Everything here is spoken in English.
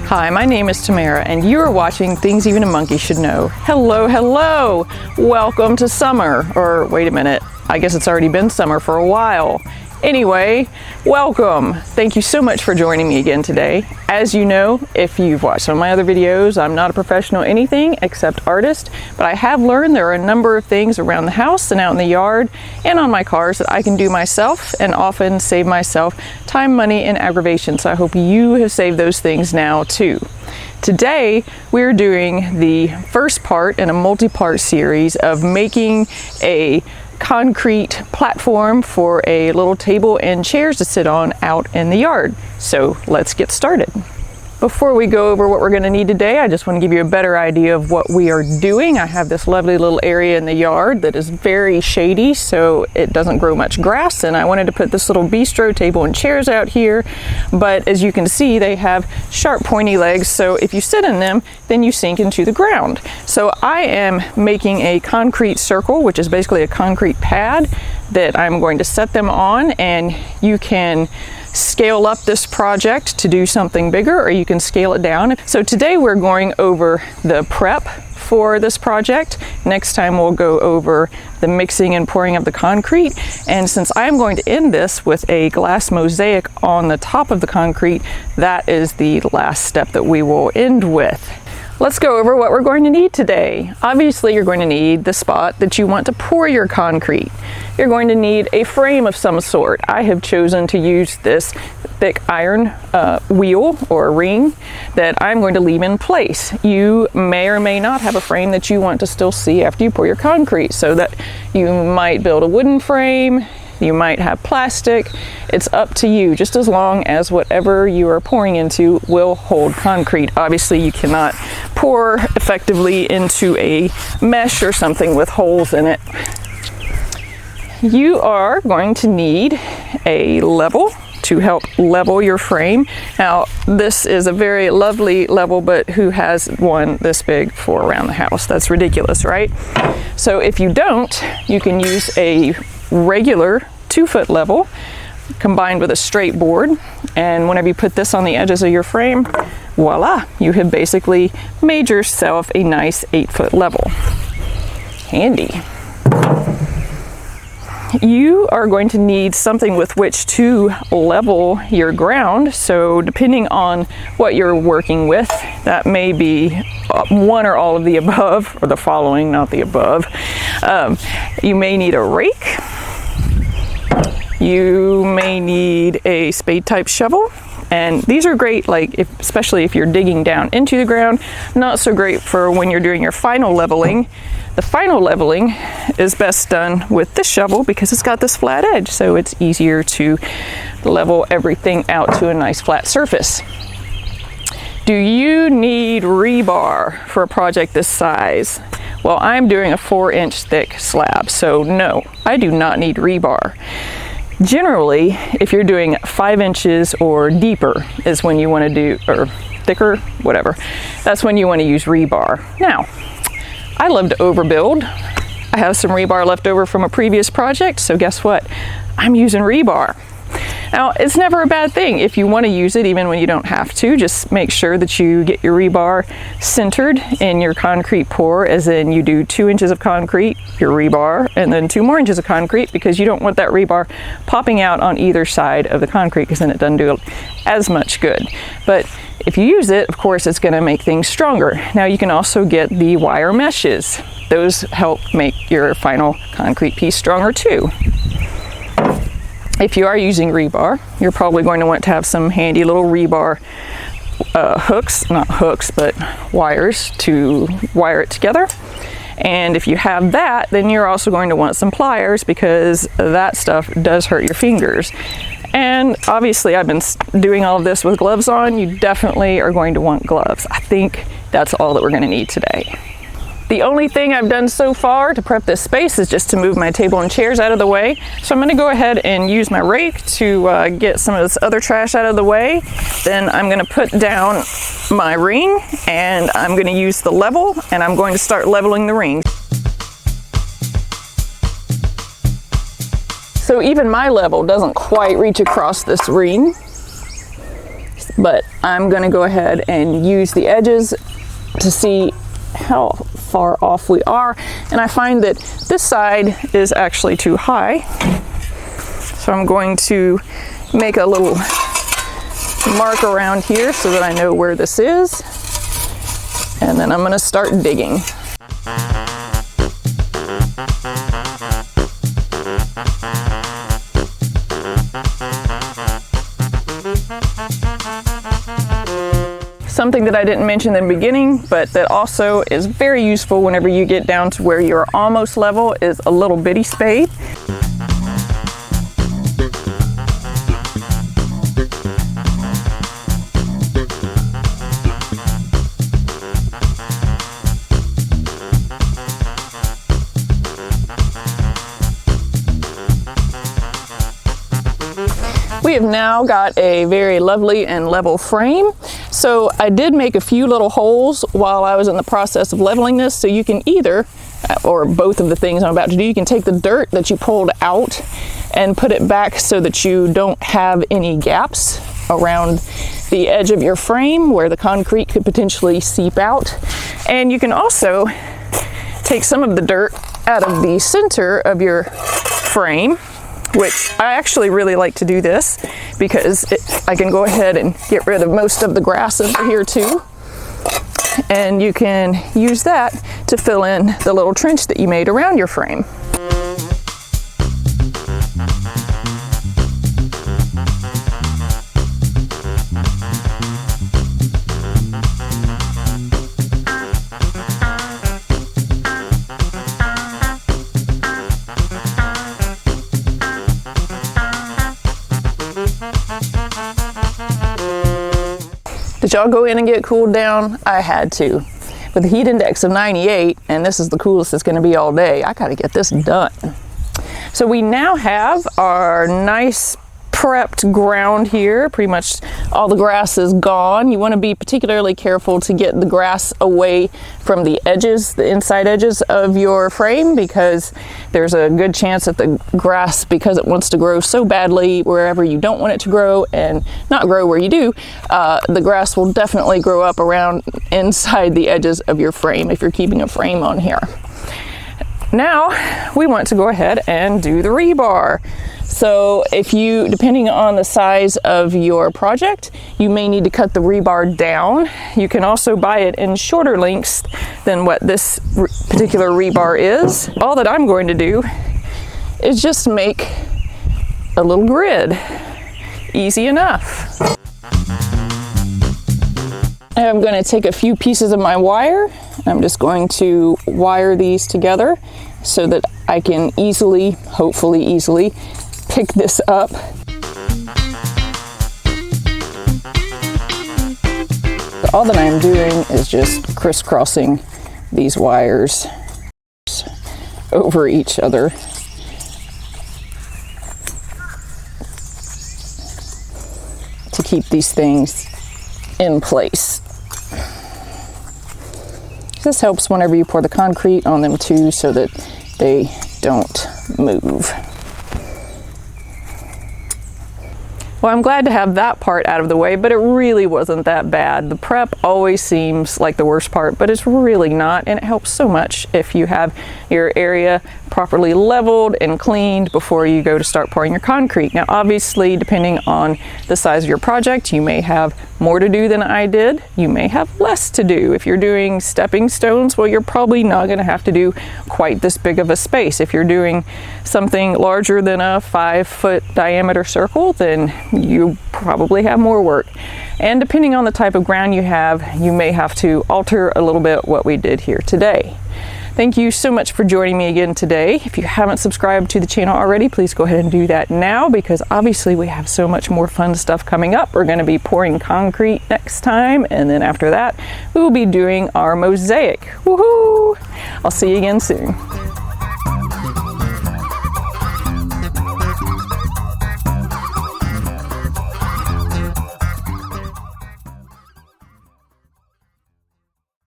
Hi, my name is Tamara, and you are watching Things Even a Monkey Should Know. Hello, hello! Welcome to summer. Or, wait a minute, I guess it's already been summer for a while. Anyway, welcome! Thank you so much for joining me again today. As you know, if you've watched some of my other videos, I'm not a professional anything except artist, but I have learned there are a number of things around the house and out in the yard and on my cars that I can do myself and often save myself time, money, and aggravation. So I hope you have saved those things now too. Today, we're doing the first part in a multi-part series of making a concrete platform for a little table and chairs to sit on out in the yard. So let's get started. Before we go over what we're going to need today, I just want to give you a better idea of what we are doing. I have this lovely little area in the yard that is very shady, so it doesn't grow much grass, and I wanted to put this little bistro table and chairs out here, but as you can see, they have sharp pointy legs, so if you sit in them, then you sink into the ground. So I am making a concrete circle, which is basically a concrete pad that I'm going to set them on, and you can scale up this project to do something bigger, or you can scale it down. So today we're going over the prep for this project. Next time we'll go over the mixing and pouring of the concrete. And since I'm going to end this with a glass mosaic on the top of the concrete, that is the last step that we will end with. Let's go over what we're going to need today. Obviously, you're going to need the spot that you want to pour your concrete. You're going to need a frame of some sort. I have chosen to use this thick iron wheel or ring that I'm going to leave in place. You may or may not have a frame that you want to still see after you pour your concrete, so that you might build a wooden frame. You might have plastic. It's up to you, just as long as whatever you are pouring into will hold concrete. Obviously, you cannot pour effectively into a mesh or something with holes in it. You are going to need a level to help level your frame. Now, this is a very lovely level, but who has one this big for around the house? That's ridiculous, right? So if you don't, you can use a regular 2-foot level combined with a straight board, and whenever you put this on the edges of your frame, voila, you have basically made yourself a nice 8-foot level. Handy. You are going to need something with which to level your ground, so depending on what you're working with, that may be one or all of the above, or the following, not the above. You may need a rake. You may need a spade type shovel, and these are great, like especially if you're digging down into the ground. Not so great for when you're doing your final leveling. The final leveling is best done with this shovel because it's got this flat edge, so it's easier to level everything out to a nice flat surface. Do you need rebar for a project this size? Well, I'm doing a 4-inch thick slab, so no, I do not need rebar. Generally, if you're doing 5 inches or deeper is when you want to do, or thicker, whatever, that's when you want to use rebar. Now, I love to overbuild. I have some rebar left over from a previous project, so guess what? I'm using rebar. Now, it's never a bad thing if you want to use it even when you don't have to. Just make sure that you get your rebar centered in your concrete pour, as in you do 2 inches of concrete, your rebar, and then 2 more inches of concrete, because you don't want that rebar popping out on either side of the concrete, because then it doesn't do as much good. But if you use it, of course, it's going to make things stronger. Now, you can also get the wire meshes. Those help make your final concrete piece stronger too. If you are using rebar, you're probably going to want to have some handy little rebar hooks, not hooks, but wires to wire it together. And if you have that, then you're also going to want some pliers, because that stuff does hurt your fingers. And obviously I've been doing all of this with gloves on. You definitely are going to want gloves. I think that's all that we're going to need today. The only thing I've done so far to prep this space is just to move my table and chairs out of the way. So I'm going to go ahead and use my rake to get some of this other trash out of the way. Then I'm going to put down my ring, and I'm going to use the level, and I'm going to start leveling the ring. So even my level doesn't quite reach across this ring, but I'm gonna go ahead and use the edges to see how far off we are. And I find that this side is actually too high. So I'm going to make a little mark around here so that I know where this is. And then I'm gonna start digging. Something that I didn't mention in the beginning, but that also is very useful whenever you get down to where you're almost level, is a little bitty spade. We have now got a very lovely and level frame. So I did make a few little holes while I was in the process of leveling this. So you can either, or both of the things I'm about to do, you can take the dirt that you pulled out and put it back so that you don't have any gaps around the edge of your frame where the concrete could potentially seep out. And you can also take some of the dirt out of the center of your frame, which I actually really like to do this because I can go ahead and get rid of most of the grass over here too. And you can use that to fill in the little trench that you made around your frame. Did y'all go in and get cooled down? I had to. With a heat index of 98, and this is the coolest it's going to be all day, I got to get this done. So we now have our nice prepped ground here. Pretty much all the grass is gone. You want to be particularly careful to get the grass away from the edges, the inside edges of your frame, because there's a good chance that the grass, because it wants to grow so badly wherever you don't want it to grow and not grow where you do, the grass will definitely grow up around inside the edges of your frame if you're keeping a frame on here. Now we want to go ahead and do the rebar. So if you, depending on the size of your project, you may need to cut the rebar down. You can also buy it in shorter lengths than what this particular rebar is. All that I'm going to do is just make a little grid. Easy enough. I'm going to take a few pieces of my wire. I'm just going to wire these together so that I can easily, hopefully easily, pick this up. All that I'm doing is just crisscrossing these wires over each other. To keep these things in place. This helps whenever you pour the concrete on them too, so that they don't move. Well, I'm glad to have that part out of the way, but it really wasn't that bad. The prep always seems like the worst part, but it's really not, and it helps so much if you have your area properly leveled and cleaned before you go to start pouring your concrete. Now, obviously, depending on the size of your project, you may have more to do than I did. You may have less to do. If you're doing stepping stones, well, you're probably not going to have to do quite this big of a space. If you're doing something larger than a 5-foot diameter circle, then you probably have more work. And depending on the type of ground you have, you may have to alter a little bit what we did here today. Thank you so much for joining me again today. If you haven't subscribed to the channel already, please go ahead and do that now, because obviously we have so much more fun stuff coming up. We're going to be pouring concrete next time, and then after that we will be doing our mosaic. Woohoo! I'll see you again soon.